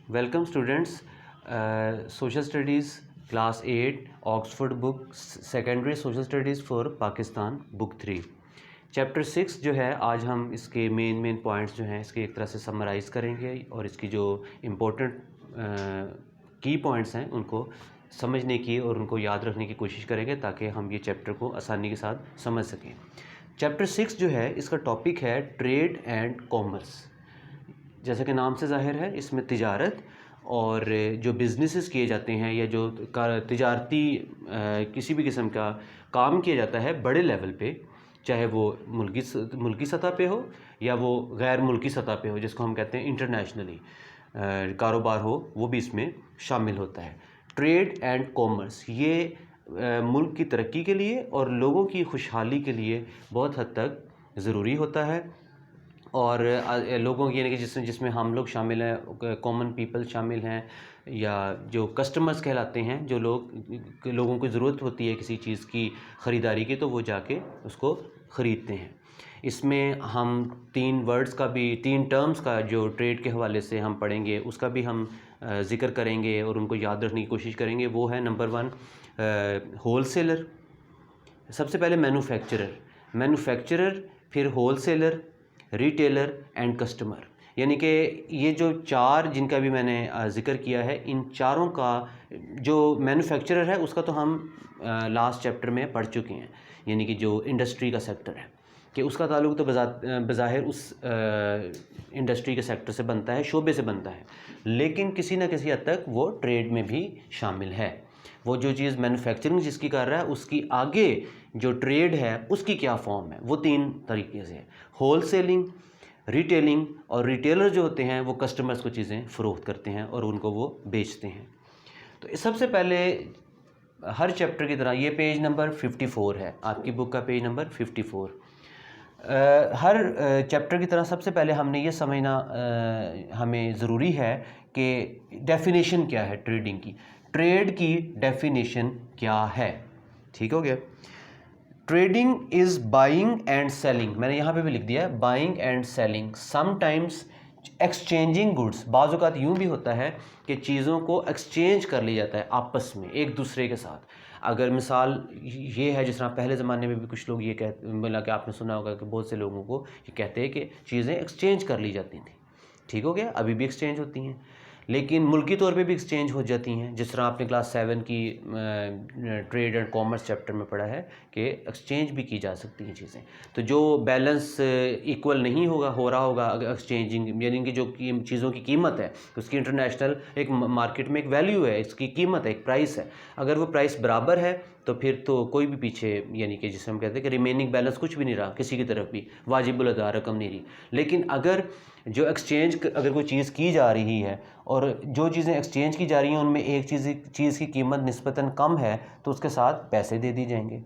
Welcome students, Social Studies Class 8 Oxford Book Secondary Social Studies for Pakistan Book 3 Chapter 6 जो है आज हम इसके मेन पॉइंट्स जो हैं इसके एक तरह से समराइज़ करेंगे और इसकी जो इम्पोर्टेंट की पॉइंट्स हैं उनको समझने की और उनको याद रखने की कोशिश करेंगे ताकि हम ये चैप्टर को आसानी के साथ समझ सकें। चैप्टर 6 जो है इसका टॉपिक है ट्रेड एंड कॉमर्स। जैसा कि नाम से ज़ाहिर है इसमें तिजारत और जो बिज़नेसेस किए जाते हैं या जो तिजारती किसी भी किस्म का काम किया जाता है बड़े लेवल पे, चाहे वो मुल्की सतह पे हो या वो गैर मुल्की सतह पे हो, जिसको हम कहते हैं इंटरनेशनली कारोबार हो, वो भी इसमें शामिल होता है। ट्रेड एंड कॉमर्स ये मुल्क की तरक्की के लिए और लोगों की खुशहाली के लिए बहुत हद तक ज़रूरी होता है और लोगों की यानी कि जिसमें हम लोग शामिल हैं, कॉमन पीपल शामिल हैं या जो कस्टमर्स कहलाते हैं, जो लोगों को ज़रूरत होती है किसी चीज़ की ख़रीदारी की तो वो जाके उसको ख़रीदते हैं। इसमें हम 3 टर्म्स का जो ट्रेड के हवाले से हम पढ़ेंगे उसका भी हम ज़िक्र करेंगे और उनको याद रखने की कोशिश करेंगे। वो है नंबर 1 होलसेलर, सबसे पहले मैन्युफैक्चरर, फिर होलसेलर, रिटेलर एंड कस्टमर। यानी कि ये जो 4 जिनका भी मैंने ज़िक्र किया है, इन चारों का जो मैन्युफैक्चरर है उसका तो हम लास्ट चैप्टर में पढ़ चुके हैं, यानी कि जो इंडस्ट्री का सेक्टर है कि उसका ताल्लुक तो बज़ाहिर उस इंडस्ट्री के सेक्टर से बनता है, शोबे से बनता है, लेकिन किसी न किसी हद तक वो ट्रेड में भी शामिल है। वो जो चीज़ मैन्युफैक्चरिंग जिसकी कर रहा है उसकी आगे जो ट्रेड है उसकी क्या फॉर्म है, वो 3 तरीके से है, होलसेलिंग, रिटेलिंग और रिटेलर जो होते हैं वो कस्टमर्स को चीज़ें फ़रोख्त करते हैं और उनको वो बेचते हैं। तो सबसे पहले हर चैप्टर की तरह ये पेज नंबर 54 है, आपकी बुक का पेज नंबर 54। हर चैप्टर की तरह सबसे पहले हमने ये समझना हमें ज़रूरी है कि डेफिनेशन क्या है ट्रेडिंग की, ट्रेड की डेफिनेशन क्या है। ठीक हो गया। Trading is buying and selling, मैंने यहाँ पे भी लिख दिया है buying and selling, sometimes exchanging goods. बाज़ औक़ात यूँ भी होता है कि चीज़ों को एक्सचेंज कर लिया जाता है आपस में एक दूसरे के साथ। अगर मिसाल ये है, जिस तरह पहले ज़माने में भी कुछ लोग ये मतलब कि आपने सुना होगा कि बहुत से लोगों को ये कहते हैं कि चीज़ें एक्सचेंज कर ली जाती थी। ठीक हो गया, अभी भी एक्सचेंज होती हैं, लेकिन मुल्की तौर पे भी एक्सचेंज हो जाती हैं। जिस तरह आपने क्लास 7 की ट्रेड एंड कॉमर्स चैप्टर में पढ़ा है कि एक्सचेंज भी की जा सकती हैं चीज़ें। तो जो बैलेंस इक्वल नहीं हो रहा होगा अगर एक्सचेंजिंग, यानी कि जो चीज़ों की कीमत है उसकी इंटरनेशनल एक मार्केट में एक वैल्यू है, इसकी कीमत है, एक प्राइस है, अगर वो प्राइस बराबर है तो फिर तो कोई भी पीछे, यानी कि जिसे हम कहते हैं कि रिमेनिंग बैलेंस कुछ भी नहीं रहा, किसी की तरफ भी वाजिबुल अदा रकम नहीं रही। लेकिन अगर जो एक्सचेंज अगर कोई चीज़ की जा रही है और जो चीज़ें एक्सचेंज की जा रही हैं उनमें एक चीज़ की कीमत निस्बतन कम है तो उसके साथ पैसे दे दिए जाएंगे।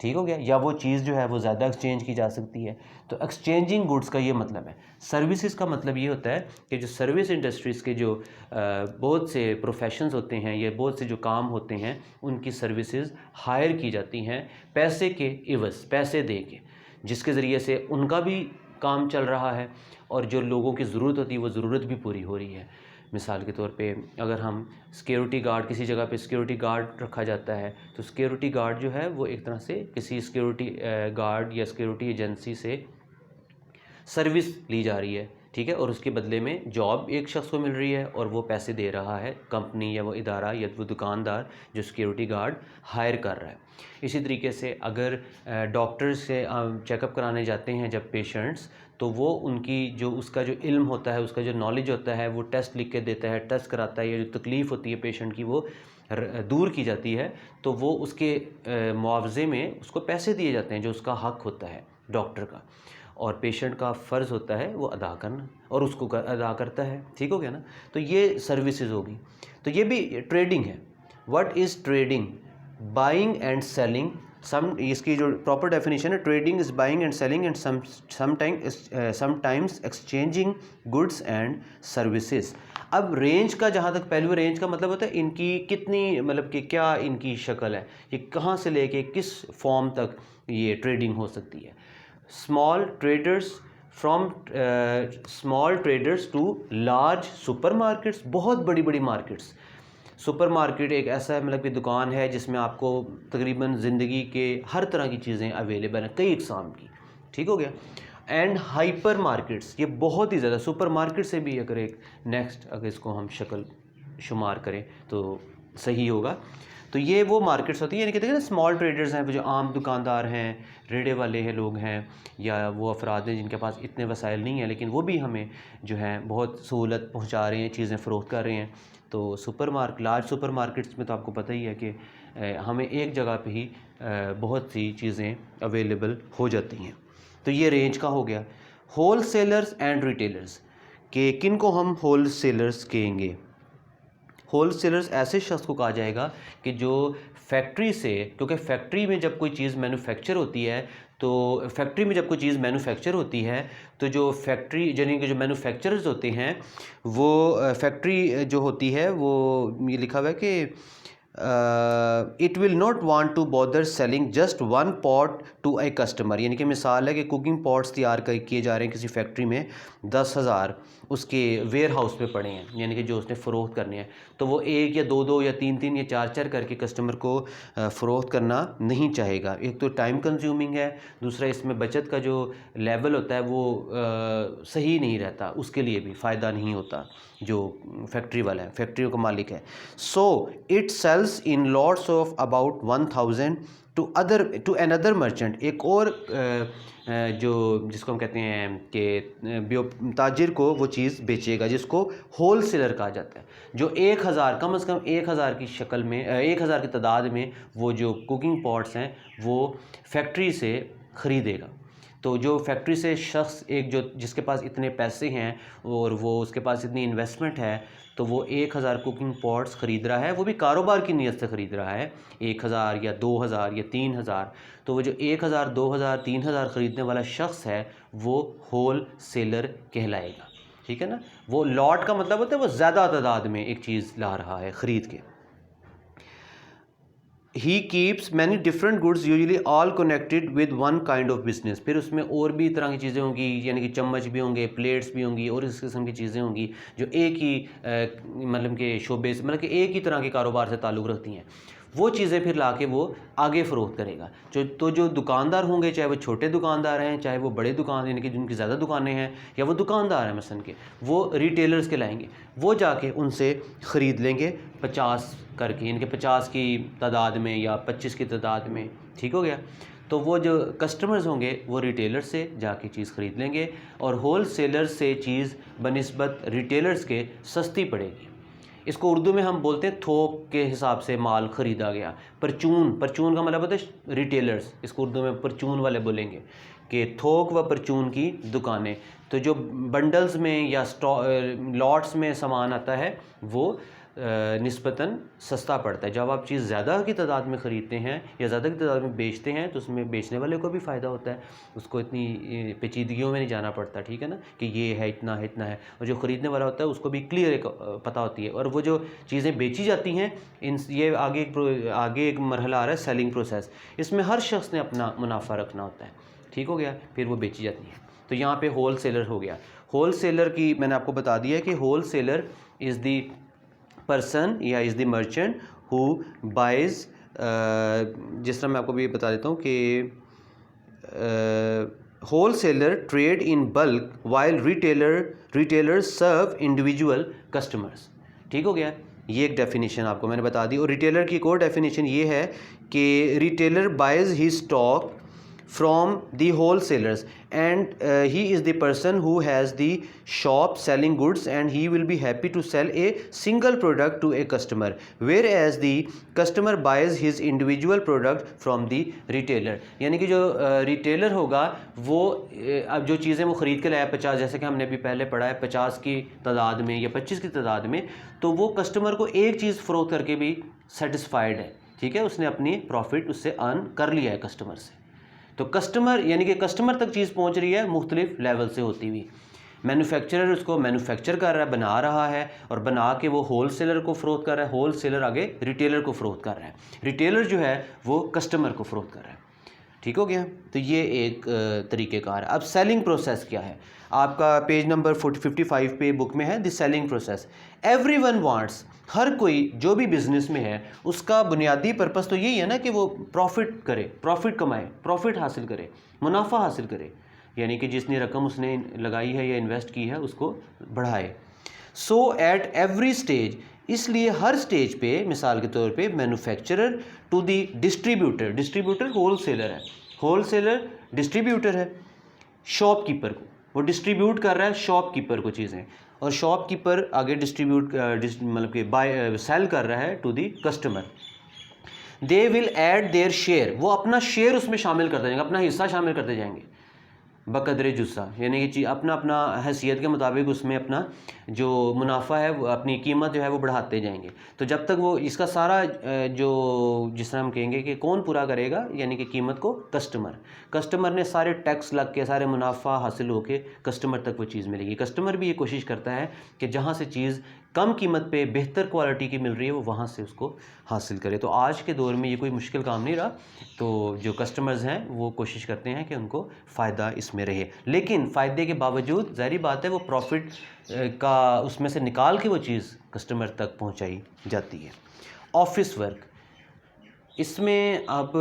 ठीक हो गया, या वो चीज़ जो है वो ज़्यादा एक्सचेंज की जा सकती है। तो एक्सचेंजिंग गुड्स का ये मतलब है। सर्विसेज का मतलब ये होता है कि जो सर्विस इंडस्ट्रीज़ के जो बहुत से प्रोफेशंस होते हैं या बहुत से जो काम होते हैं उनकी सर्विसेज हायर की जाती हैं पैसे के इवज़, पैसे दे के, जिसके ज़रिए से उनका भी काम चल रहा है और जो लोगों की ज़रूरत होती है वो ज़रूरत भी पूरी हो रही है। मिसाल के तौर पे अगर हम सिक्योरिटी गार्ड, किसी जगह पे सिक्योरिटी गार्ड रखा जाता है तो सिक्योरिटी गार्ड जो है वो एक तरह से किसी सिक्योरिटी गार्ड या सिक्योरिटी एजेंसी से सर्विस ली जा रही है, ठीक है, और उसके बदले में जॉब एक शख्स को मिल रही है और वो पैसे दे रहा है कंपनी या वो इदारा या वो दुकानदार जो सिक्योरिटी गार्ड हायर कर रहा है। इसी तरीके से अगर डॉक्टर से चेकअप कराने जाते हैं जब पेशेंट्स, तो वो उनकी जो उसका जो इल्म होता है, उसका जो नॉलेज होता है, वो टेस्ट लिख के देता है, टेस्ट कराता है, या जो तकलीफ़ होती है पेशेंट की वो दूर की जाती है, तो वो उसके मुआवजे में उसको पैसे दिए जाते हैं जो उसका हक़ होता है डॉक्टर का, और पेशेंट का फ़र्ज़ होता है वो अदा करना और उसको अदा करता है। ठीक हो गया ना। तो ये सर्विसेज होगी, तो ये भी ट्रेडिंग है। What is trading? Buying and selling. इसकी जो प्रॉपर डेफिनेशन है, trading is buying and selling and sometimes exchanging goods and services. अब रेंज का, जहाँ तक पहलू रेंज का मतलब होता है इनकी कितनी, मतलब कि क्या इनकी शक्ल है, ये कहाँ से लेके किस फॉर्म तक ये ट्रेडिंग हो सकती है। Small traders from small traders to large supermarkets, बहुत बड़ी बड़ी मार्केट्स। सुपरमार्केट एक ऐसा मतलब कि दुकान है जिसमें आपको तकरीबन ज़िंदगी के हर तरह की चीज़ें अवेलेबल हैं, कई इकसाम की, ठीक हो गया। एंड हाइपर मार्केट्स, ये बहुत ही ज़्यादा, सुपर मार्केट से भी अगर एक नेक्स्ट अगर इसको हम शक्ल शुमार करें तो सही होगा। तो ये वो मार्केट्स होती हैं, यानी कि देखिए ना स्मॉल ट्रेडर्स हैं, जो आम दुकानदार हैं, रेडे वाले हैं लोग हैं, या वो अफराद हैं जिनके पास इतने वसाइल नहीं हैं लेकिन वो भी हमें जो है बहुत सहूलत पहुंचा रहे हैं, चीज़ें फ़रोख्त कर रहे हैं। तो लार्ज सुपर मार्केट्स में तो आपको पता ही है कि हमें एक जगह पे ही बहुत सी चीज़ें अवेलेबल हो जाती हैं। तो ये रेंज का हो गया। होल सेलर्स एंड रिटेलर्स, के किन को हम होल सेलर्स कहेंगे? होल सेलर्स ऐसे शख्स को कहा जाएगा कि जो फैक्ट्री से, क्योंकि फैक्ट्री में जब कोई चीज़ मैन्युफैक्चर होती है तो जो फैक्ट्री यानी कि जो मैन्युफैक्चरर्स होते हैं वो फैक्ट्री जो होती है वो ये लिखा हुआ है कि it will not want to bother selling just one pot to a customer, यानी कि मिसाल है कि कुकिंग पॉट्स तैयार किए जा रहे हैं किसी फैक्ट्री में, 10,000 उसके वेयर हाउस में पड़े हैं, यानी कि जो उसने फ़रोख्त करने हैं, तो वो एक या दो या तीन या चार करके कस्टमर को फ़रोख्त करना नहीं चाहेगा। एक तो टाइम कंज्यूमिंग है, दूसरा इसमें बचत का जो लेवल होता है वो सही नहीं रहता, उसके लिए भी फ़ायदा नहीं होता जो फैक्ट्री वाला है, फैक्ट्रियों का मालिक है। So it sells in lots of about 1,000 to another merchant, एक और जो जिसको हम कहते हैं कि ताजिर को वो चीज़ बेचेगा, जिसको होल सेलर कहा जाता है, जो 1,000 कम से कम 1,000 की शक्ल में 1,000 की तादाद में वो जो कुकिंग पॉट्स हैं वो फैक्ट्री से ख़रीदेगा। तो जो फैक्ट्री से शख्स एक जो जिसके पास इतने पैसे हैं और वो उसके पास इतनी इन्वेस्टमेंट है, तो वो 1,000 कुकिंग पॉट्स ख़रीद रहा है, वो भी कारोबार की नीयत से ख़रीद रहा है, 1,000 या 2,000 या 3,000। तो वो जो 1,000 2,000 3,000 ख़रीदने वाला शख्स है वो होल सेलर कहलाएगा, ठीक है ना। वो लॉट का मतलब होता है वो ज़्यादा तादाद में एक चीज़ ला रहा है ख़रीद के। He keeps many different goods usually all connected with one kind of business, फिर उसमें और भी तरह की चीज़ें होंगी, यानी कि चम्मच भी होंगे, प्लेट्स भी होंगी और इस किस्म की चीज़ें होंगी जो एक ही मतलब के शोबे से, मतलब कि एक ही तरह के कारोबार से ताल्लुक़ रखती हैं। वो चीज़ें फिर ला के वो आगे फ़रोख्त करेगा। जो दुकानदार होंगे, चाहे वो छोटे दुकानदार हैं, चाहे वो बड़े दुकान यानी कि जिनकी ज़्यादा दुकानें हैं, या वो दुकानदार हैं मसलन के, वो रिटेलर्स के लाएंगे, वो जाके उनसे ख़रीद लेंगे 50 करके, यानी कि 50 की तादाद में या 25 की तादाद में, ठीक हो गया। तो वो जो कस्टमर्स होंगे वो रिटेलर से जाके चीज़ ख़रीद लेंगे और होल सेलर से चीज़ बनिस्बत रिटेलर्स के सस्ती पड़ेगी। इसको उर्दू में हम बोलते हैं थोक के हिसाब से माल ख़रीदा गया। परचून का मतलब होता है रिटेलर्स, इसको उर्दू में परचून वाले बोलेंगे कि थोक व परचून की दुकानें। तो जो बंडल्स में या लॉट्स में सामान आता है वो निस्बतन सस्ता पड़ता है। जब आप चीज़ ज़्यादा की तादाद में ख़रीदते हैं या ज़्यादा की तादाद में बेचते हैं तो उसमें बेचने वाले को भी फ़ायदा होता है, उसको इतनी पेचीदगियों में नहीं जाना पड़ता, ठीक है ना, कि ये है इतना है इतना है। और जो ख़रीदने वाला होता है उसको भी क्लियर एक पता होती है। और वो जो चीज़ें बेची जाती हैं ये आगे एक मरहला आ रहा है सेलिंग प्रोसेस, इसमें हर शख्स ने अपना मुनाफा रखना होता है, ठीक हो गया, फिर वो बेची जाती हैं। तो यहाँ पर होल सेलर हो गया। होल सेलर की मैंने आपको बता दिया है कि wholesaler is the person या is the merchant who buys, जिस तरह मैं आपको भी बता देता हूँ कि wholesaler trade in bulk while retailer serve individual customers, ठीक हो गया। ये एक डेफिनेशन आपको मैंने बता दी। और रिटेलर की एक और डेफिनेशन ये है कि retailer buys he stock from the wholesalers and he is the person who has the shop selling goods and he will be happy to sell a single product to a customer, whereas the customer buys his individual product from the retailer। यानी कि जो retailer होगा वो अब जो चीज़ें वो ख़रीद के लाया 50, जैसे कि हमने अभी पहले पढ़ा है 50 की तादाद में या 25 की तादाद में, तो वो कस्टमर को एक चीज़ फ़रोख्त करके भी सेटिस्फाइड है, ठीक है, उसने अपनी प्रॉफिट उससे अर्न कर लिया है कस्टमर से। तो कस्टमर यानी कि कस्टमर तक चीज़ पहुंच रही है मुख्तलिफ लेवल से होती हुई। मैन्युफैक्चरर उसको मैन्युफैक्चर कर रहा है, बना रहा है, और बना के वो होल सेलर को फ़रोख्त कर रहा है, होल सेलर आगे रिटेलर को फ़रोख्त कर रहा है, रिटेलर जो है वो कस्टमर को फ़रोख्त कर रहा है। ठीक हो गया। तो ये एक तरीक़ेकार है। अब सेलिंग प्रोसेस क्या है, आपका पेज नंबर 55 पे बुक में है the selling process. Everyone wants, हर कोई जो भी बिज़नेस में है उसका बुनियादी पर्पस तो यही है ना कि वो प्रॉफिट करे, प्रॉफिट कमाए, प्रॉफिट हासिल करे, मुनाफा हासिल करे, यानी कि जितनी रकम उसने लगाई है या इन्वेस्ट की है उसको बढ़ाए। सो एट एवरी स्टेज, इसलिए हर स्टेज पे, मिसाल के तौर पे manufacturer to the distributor, distributor wholesaler है, होल सेलर डिस्ट्रीब्यूटर है, शॉपकीपर को वो डिस्ट्रीब्यूट कर रहा है शॉपकीपर को चीज़ें, और शॉपकीपर आगे डिस्ट्रीब्यूट मतलब कि बाय सेल कर रहा है to the customer. They will add their share, वो अपना शेयर उसमें शामिल करते जाएंगे, अपना हिस्सा शामिल करते जाएंगे, बकदरे जुस्सा, यानी कि अपना अपना हैसियत के मुताबिक उसमें अपना जो मुनाफा है वो अपनी कीमत जो है वो बढ़ाते जाएंगे। तो जब तक वो इसका सारा जो जिस तरह हम कहेंगे कि कौन पूरा करेगा, यानी कि कीमत को कस्टमर, कस्टमर ने सारे टैक्स लग के सारे मुनाफा हासिल होके कस्टमर तक वो चीज़ मिलेगी। कस्टमर भी ये कोशिश करता है कि जहाँ से चीज़ कम कीमत पे बेहतर क्वालिटी की मिल रही है वो वहाँ से उसको हासिल करे। तो आज के दौर में ये कोई मुश्किल काम नहीं रहा, तो जो कस्टमर्स हैं वो कोशिश करते हैं कि उनको फ़ायदा इसमें रहे, लेकिन फ़ायदे के बावजूद ज़ाहिर बात है वो प्रॉफिट का उसमें से निकाल के वो चीज़ कस्टमर तक पहुंचाई जाती है। ऑफिस वर्क, इसमें अब